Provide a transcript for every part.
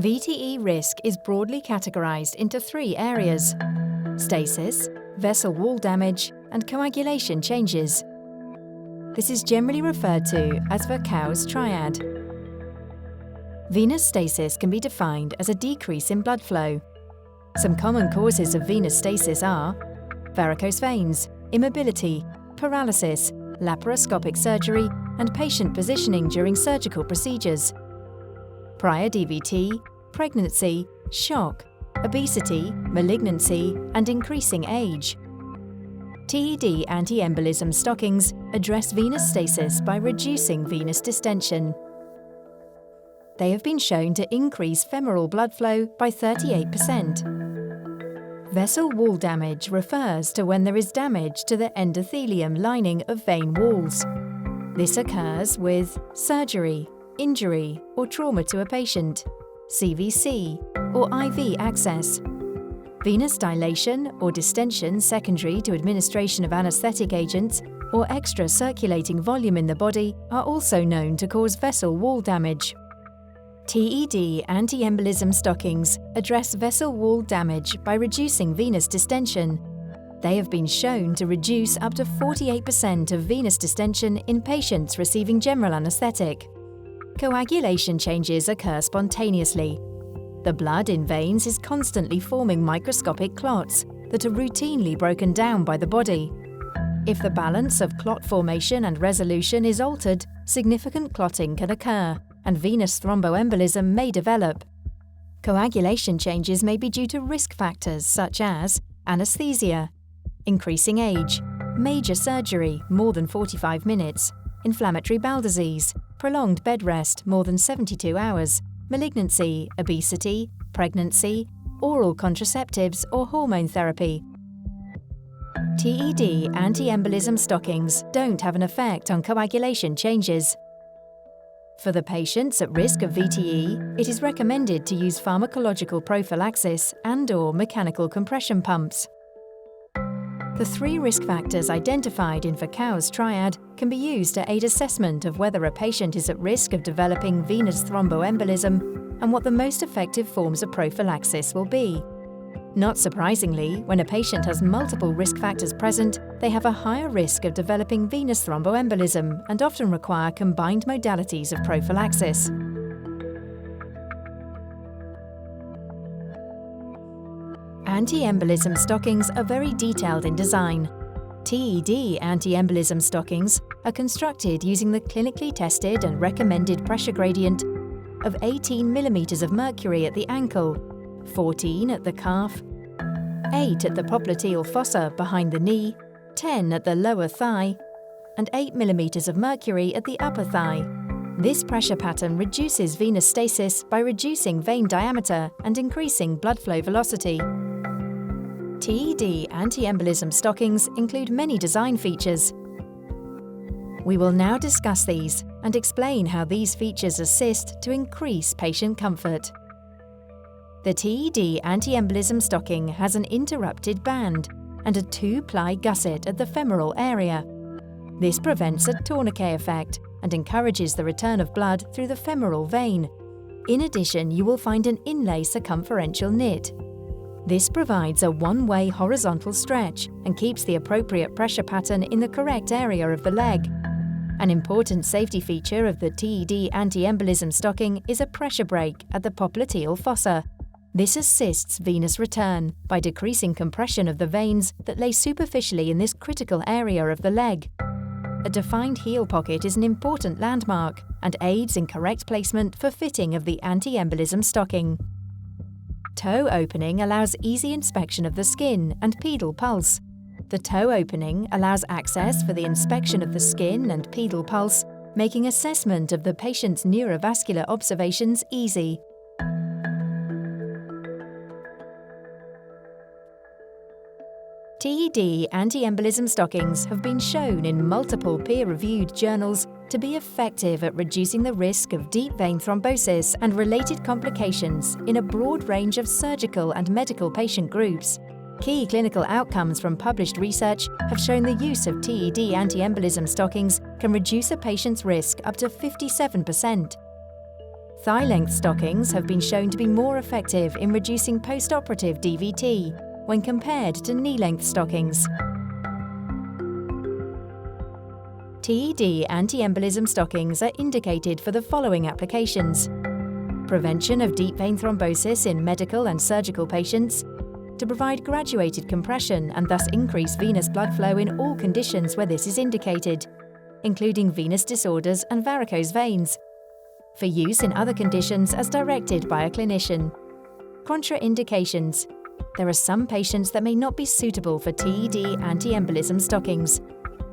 VTE risk is broadly categorized into 3 areas: stasis, vessel wall damage, and coagulation changes. This is generally referred to as Virchow's triad. Venous stasis can be defined as a decrease in blood flow. Some common causes of venous stasis are varicose veins, immobility, paralysis, laparoscopic surgery, and patient positioning during surgical procedures. Prior DVT, pregnancy, shock, obesity, malignancy, and increasing age. TED anti-embolism stockings address venous stasis by reducing venous distension. They have been shown to increase femoral blood flow by 38%. Vessel wall damage refers to when there is damage to the endothelium lining of vein walls. This occurs with surgery, injury, or trauma to a patient, CVC, or IV access. Venous dilation or distension secondary to administration of anesthetic agents or extra circulating volume in the body are also known to cause vessel wall damage. TED anti-embolism stockings address vessel wall damage by reducing venous distension. They have been shown to reduce up to 48% of venous distension in patients receiving general anesthetic. Coagulation changes occur spontaneously. The blood in veins is constantly forming microscopic clots that are routinely broken down by the body. If the balance of clot formation and resolution is altered, significant clotting can occur, and venous thromboembolism may develop. Coagulation changes may be due to risk factors such as anesthesia, increasing age, major surgery more than 45 minutes, inflammatory bowel disease, prolonged bed rest more than 72 hours, malignancy, obesity, pregnancy, oral contraceptives or hormone therapy. TED anti-embolism stockings don't have an effect on coagulation changes. For the patients at risk of VTE, it is recommended to use pharmacological prophylaxis and/or mechanical compression pumps. The 3 risk factors identified in Virchow's triad can be used to aid assessment of whether a patient is at risk of developing venous thromboembolism and what the most effective forms of prophylaxis will be. Not surprisingly, when a patient has multiple risk factors present, they have a higher risk of developing venous thromboembolism and often require combined modalities of prophylaxis. Anti-embolism stockings are very detailed in design. TED anti-embolism stockings are constructed using the clinically tested and recommended pressure gradient of 18 mm of mercury at the ankle, 14 at the calf, 8 at the popliteal fossa behind the knee, 10 at the lower thigh, and 8 mm of mercury at the upper thigh. This pressure pattern reduces venous stasis by reducing vein diameter and increasing blood flow velocity. TED anti-embolism stockings include many design features. We will now discuss these and explain how these features assist to increase patient comfort. The TED anti-embolism stocking has an interrupted band and a 2-ply gusset at the femoral area. This prevents a tourniquet effect and encourages the return of blood through the femoral vein. In addition, you will find an inlay circumferential knit. This provides a one-way horizontal stretch and keeps the appropriate pressure pattern in the correct area of the leg. An important safety feature of the TED anti-embolism stocking is a pressure brake at the popliteal fossa. This assists venous return by decreasing compression of the veins that lay superficially in this critical area of the leg. A defined heel pocket is an important landmark and aids in correct placement for fitting of the anti-embolism stocking. Toe opening allows easy inspection of the skin and pedal pulse. The toe opening allows access for the inspection of the skin and pedal pulse, making assessment of the patient's neurovascular observations easy. TED anti-embolism stockings have been shown in multiple peer-reviewed journals to be effective at reducing the risk of deep vein thrombosis and related complications in a broad range of surgical and medical patient groups. Key clinical outcomes from published research have shown the use of TED anti-embolism stockings can reduce a patient's risk up to 57%. Thigh-length stockings have been shown to be more effective in reducing post-operative DVT when compared to knee-length stockings. TED anti-embolism stockings are indicated for the following applications: prevention of deep vein thrombosis in medical and surgical patients, to provide graduated compression and thus increase venous blood flow in all conditions where this is indicated, including venous disorders and varicose veins, for use in other conditions as directed by a clinician. Contraindications: there are some patients that may not be suitable for TED anti-embolism stockings.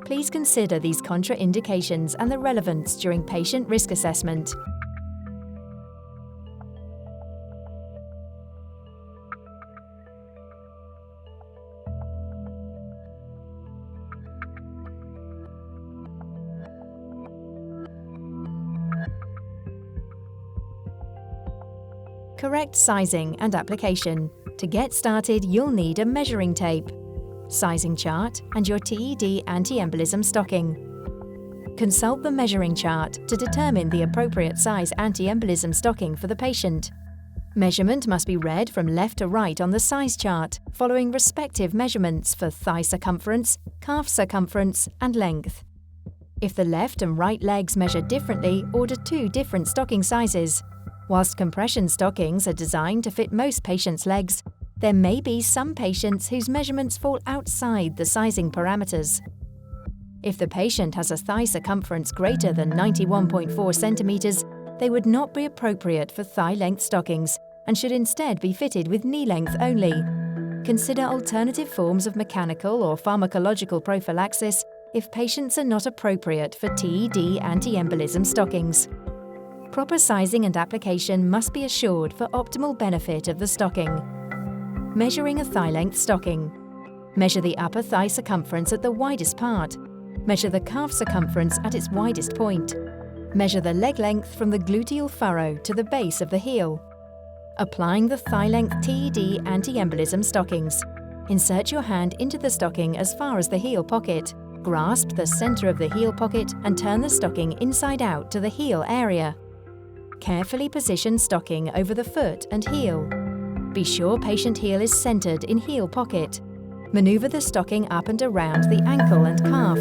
Please consider these contraindications and their relevance during patient risk assessment. Correct sizing and application. To get started, you'll need a measuring tape, sizing chart, and your TED anti-embolism stocking. Consult the measuring chart to determine the appropriate size anti-embolism stocking for the patient. Measurement must be read from left to right on the size chart, following respective measurements for thigh circumference, calf circumference, and length. If the left and right legs measure differently, order 2 different stocking sizes. Whilst compression stockings are designed to fit most patients' legs, there may be some patients whose measurements fall outside the sizing parameters. If the patient has a thigh circumference greater than 91.4 centimeters, they would not be appropriate for thigh-length stockings and should instead be fitted with knee-length only. Consider alternative forms of mechanical or pharmacological prophylaxis if patients are not appropriate for TED anti-embolism stockings. Proper sizing and application must be assured for optimal benefit of the stocking. Measuring a thigh-length stocking. Measure the upper thigh circumference at the widest part. Measure the calf circumference at its widest point. Measure the leg length from the gluteal furrow to the base of the heel. Applying the thigh-length TED anti-embolism stockings. Insert your hand into the stocking as far as the heel pocket. Grasp the center of the heel pocket and turn the stocking inside out to the heel area. Carefully position stocking over the foot and heel. Be sure patient heel is centered in heel pocket. Maneuver the stocking up and around the ankle and calf.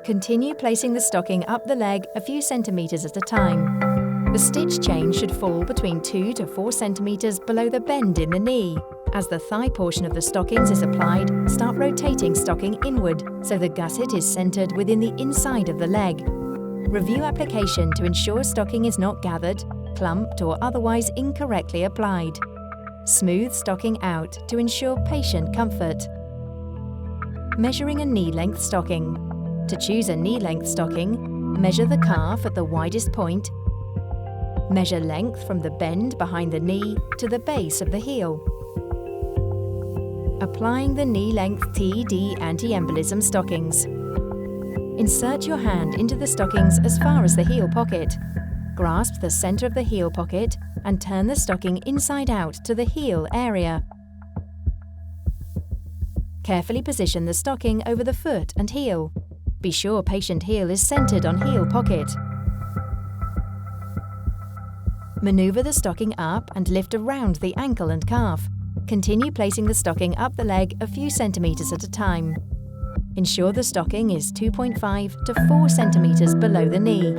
Continue placing the stocking up the leg a few centimeters at a time. The stitch chain should fall between 2 to 4 centimeters below the bend in the knee. As the thigh portion of the stockings is applied, start rotating stocking inward so the gusset is centered within the inside of the leg. Review application to ensure stocking is not gathered, clumped, or otherwise incorrectly applied. Smooth stocking out to ensure patient comfort. Measuring a knee-length stocking. To choose a knee-length stocking, measure the calf at the widest point. Measure length from the bend behind the knee to the base of the heel. Applying the knee-length TED anti-embolism stockings. Insert your hand into the stockings as far as the heel pocket. Grasp the center of the heel pocket and turn the stocking inside out to the heel area. Carefully position the stocking over the foot and heel. Be sure patient heel is centered on heel pocket. Maneuver the stocking up and lift around the ankle and calf. Continue placing the stocking up the leg a few centimeters at a time. Ensure the stocking is 2.5 to 4 centimeters below the knee.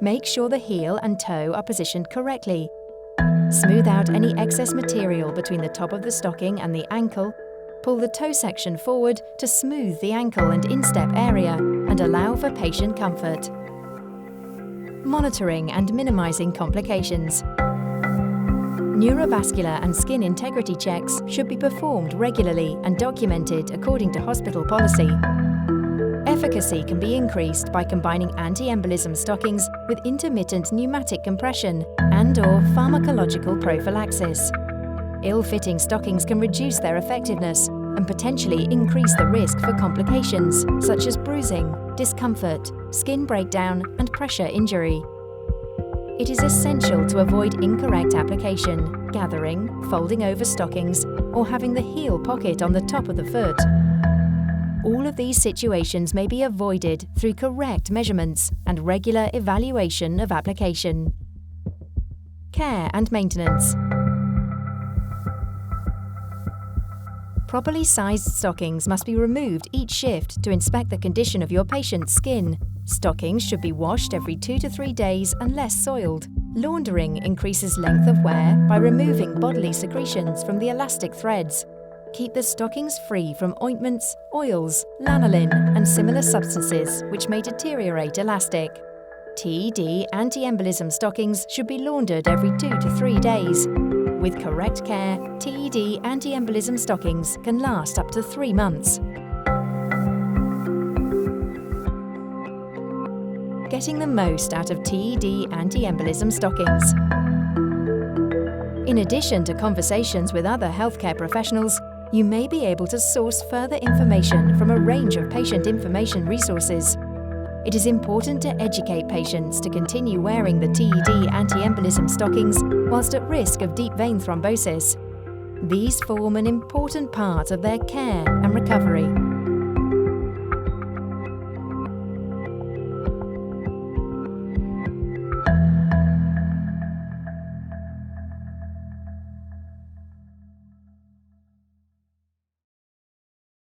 Make sure the heel and toe are positioned correctly. Smooth out any excess material between the top of the stocking and the ankle. Pull the toe section forward to smooth the ankle and instep area and allow for patient comfort. Monitoring and minimizing complications. Neurovascular and skin integrity checks should be performed regularly and documented according to hospital policy. Efficacy can be increased by combining anti-embolism stockings with intermittent pneumatic compression and/or pharmacological prophylaxis. Ill-fitting stockings can reduce their effectiveness and potentially increase the risk for complications such as bruising, discomfort, skin breakdown, and pressure injury. It is essential to avoid incorrect application, gathering, folding over stockings, or having the heel pocket on the top of the foot. All of these situations may be avoided through correct measurements and regular evaluation of application. Care and maintenance. Properly sized stockings must be removed each shift to inspect the condition of your patient's skin. Stockings should be washed every 2 to 3 days unless soiled. Laundering increases length of wear by removing bodily secretions from the elastic threads. Keep the stockings free from ointments, oils, lanolin, and similar substances which may deteriorate elastic. TED anti-embolism stockings should be laundered every 2 to 3 days. With correct care, TED anti-embolism stockings can last up to 3 months. Getting the most out of TED anti-embolism stockings. In addition to conversations with other healthcare professionals, you may be able to source further information from a range of patient information resources. It is important to educate patients to continue wearing the TED anti-embolism stockings whilst at risk of deep vein thrombosis. These form an important part of their care and recovery.